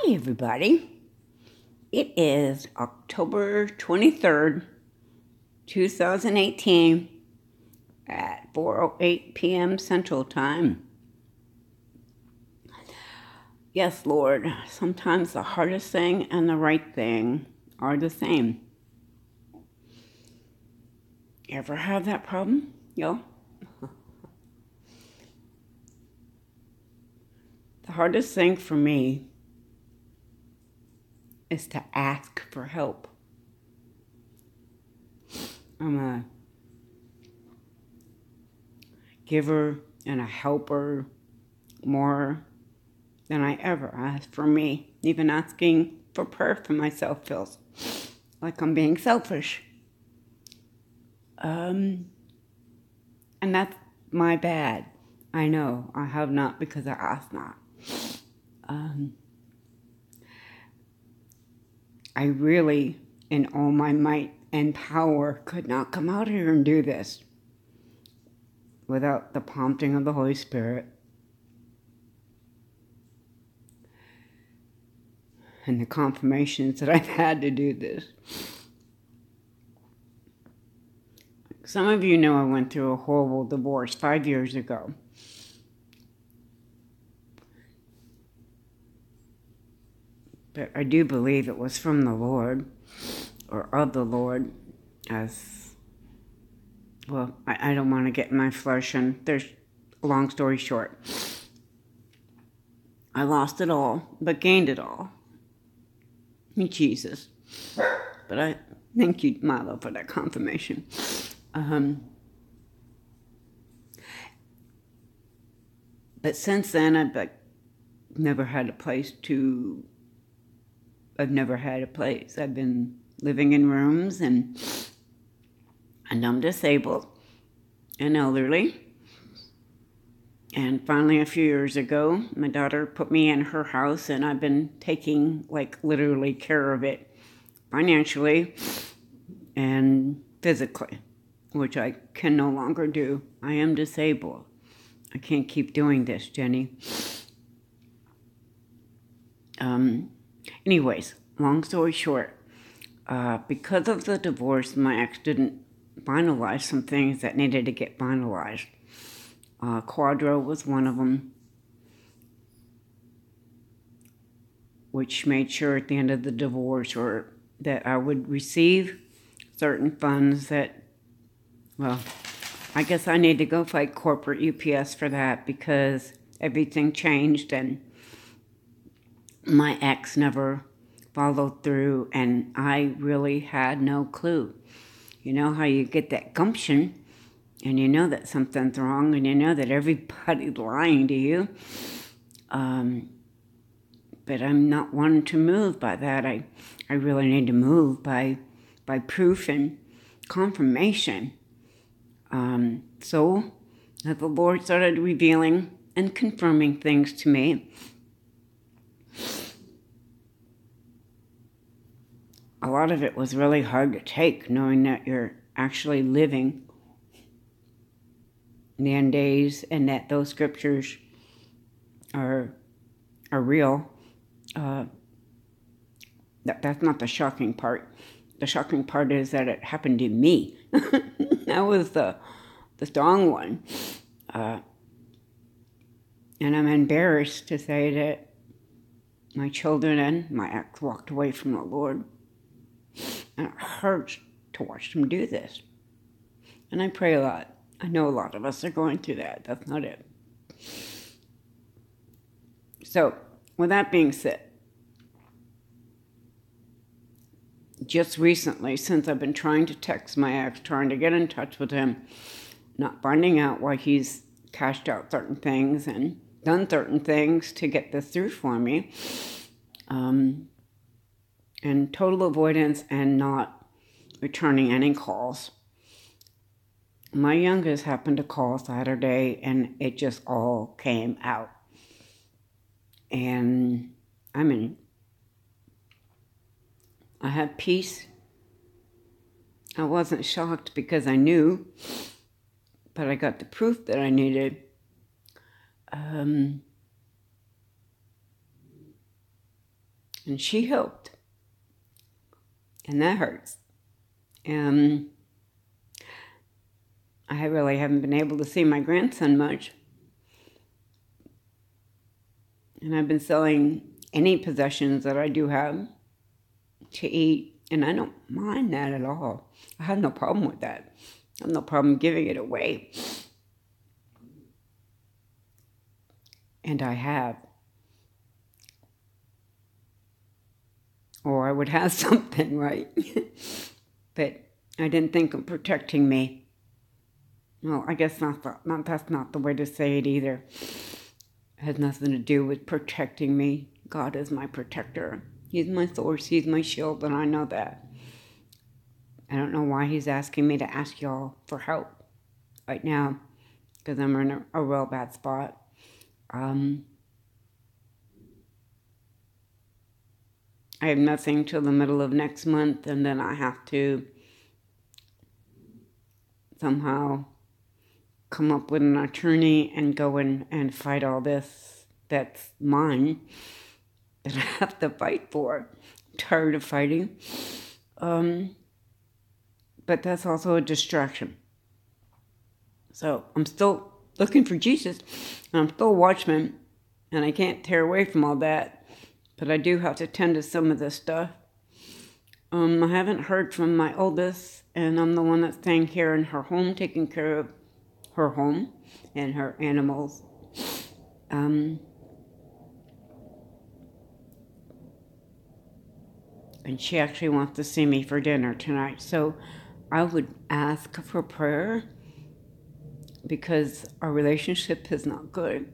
Hi, everybody. It is October 23rd, 2018 at 4:08 p.m. Central Time. Yes, Lord, sometimes the hardest thing and the right thing are the same. Ever have that problem? Yo? The hardest thing for me is to ask for help. I'm a giver and a helper more than I ever ask for me. Even asking for prayer for myself feels like I'm being selfish. And that's my bad. I know I have not because I asked not. I really, in all my might and power, could not come out here and do this without the prompting of the Holy Spirit and the confirmations that I've had to do this. Some of you know I went through a horrible divorce 5 years ago. But I do believe it was from the Lord, or of the Lord, as, well, I don't want to get in my flesh, and there's a long story short. I lost it all, but gained it all. Jesus. But I thank you, Milo, for that confirmation. But since then, I've never had a place. I've been living in rooms, and I'm disabled and elderly. And finally, a few years ago, my daughter put me in her house, and I've been taking, literally care of it financially and physically, which I can no longer do. I am disabled. I can't keep doing this, Jenny. Anyways, long story short, because of the divorce, my ex didn't finalize some things that needed to get finalized. Quadro was one of them, which made sure at the end of the divorce that I would receive certain funds that, well, I guess I need to go fight corporate UPS for that because everything changed and my ex never followed through, and I really had no clue. You know how you get that gumption and you know that something's wrong and you know that everybody's lying to you. But I'm not one to move by that. I really need to move by proof and confirmation. So that the Lord started revealing and confirming things to me. A lot of it was really hard to take, knowing that you're actually living in the end days and that those scriptures are real. That's not the shocking part. The shocking part is that it happened to me. That was the strong one. And I'm embarrassed to say that my children and my ex walked away from the Lord. And it hurts to watch them do this. And I pray a lot. I know a lot of us are going through that. That's not it. So, with that being said, just recently, since I've been trying to text my ex, trying to get in touch with him, not finding out why he's cashed out certain things and done certain things to get this through for me, and total avoidance and not returning any calls. My youngest happened to call Saturday, and it just all came out. And, I had peace. I wasn't shocked because I knew, but I got the proof that I needed. And she helped. And that hurts. And I really haven't been able to see my grandson much. And I've been selling any possessions that I do have to eat. And I don't mind that at all. I have no problem with that. I have no problem giving it away. And I have. Or I would have something, right? But I didn't think of protecting me. Well, I guess that's not the way to say it either. It has nothing to do with protecting me. God is my protector. He's my source. He's my shield, and I know that. I don't know why he's asking me to ask y'all for help right now, because I'm in a real bad spot. I have nothing till the middle of next month, and then I have to somehow come up with an attorney and go in and fight all this that's mine, that I have to fight for. I'm tired of fighting. But that's also a distraction. So I'm still looking for Jesus, and I'm still a watchman, and I can't tear away from all that. But I do have to tend to some of this stuff. I haven't heard from my oldest, and I'm the one that's staying here in her home, taking care of her home and her animals. And she actually wants to see me for dinner tonight. So I would ask for prayer, because our relationship is not good.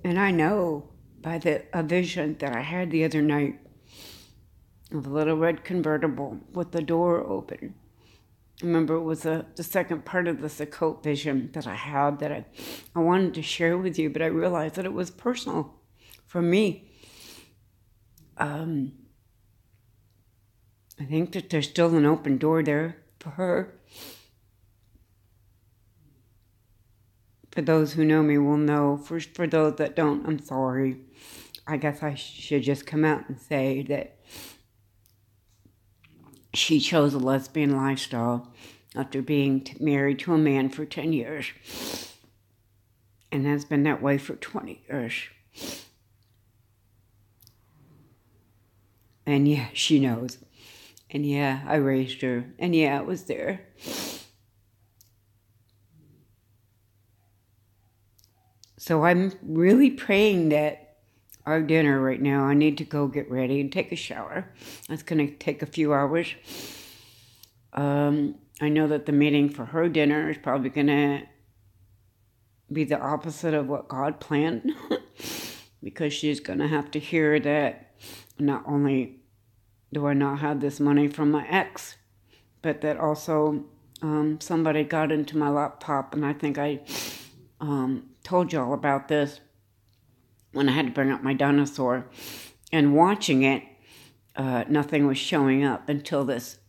And I know by a vision that I had the other night of a little red convertible with the door open. I remember it was the second part of this occult vision that I had that I wanted to share with you, but I realized that it was personal for me. I think that there's still an open door there for her. For those who know me will know. For those that don't, I'm sorry. I guess I should just come out and say that she chose a lesbian lifestyle after being married to a man for 10 years. And has been that way for 20 years. And yeah, she knows. And yeah, I raised her. And yeah, it was there. So I'm really praying that our dinner right now, I need to go get ready and take a shower. That's going to take a few hours. I know that the meeting for her dinner is probably going to be the opposite of what God planned. Because she's going to have to hear that not only do I not have this money from my ex, but that also somebody got into my laptop, and I think I told y'all about this when I had to bring up my dinosaur. And watching it, nothing was showing up until this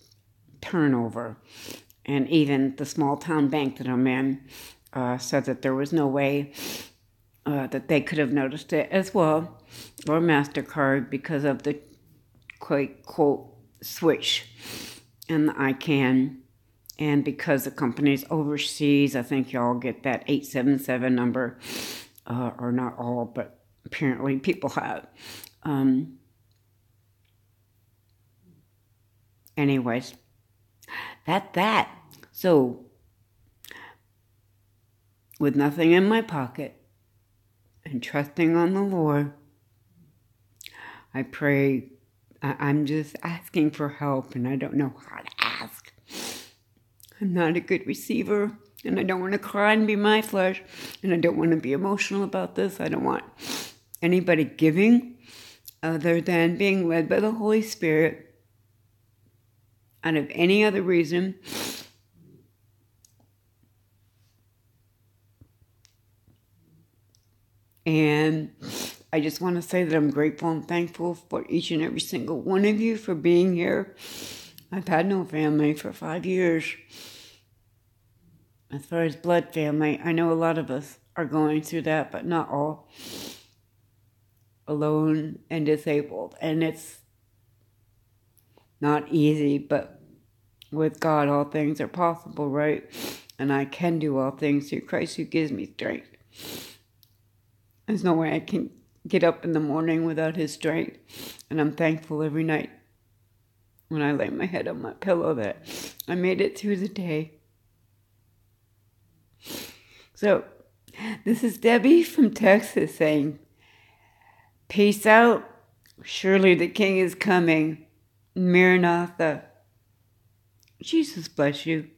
turnover. And even the small town bank that I'm in said that there was no way that they could have noticed it as well, or MasterCard, because of the quote switch and the ICANN. And because the company's overseas, I think y'all get that 877 number, or not all, but apparently people have. Anyways, that's that. So, with nothing in my pocket and trusting on the Lord, I pray. I'm just asking for help, and I don't know how to ask. I'm not a good receiver, and I don't want to cry and be my flesh, and I don't want to be emotional about this. I don't want anybody giving other than being led by the Holy Spirit out of any other reason. And I just want to say that I'm grateful and thankful for each and every single one of you for being here. I've had no family for 5 years. As far as blood family, I know a lot of us are going through that, but not all, alone and disabled. And it's not easy, but with God, all things are possible, right? And I can do all things through Christ who gives me strength. There's no way I can get up in the morning without his strength. And I'm thankful every night when I lay my head on my pillow that I made it through the day. So, this is Debbie from Texas saying, peace out. Surely the King is coming. Maranatha. Jesus bless you.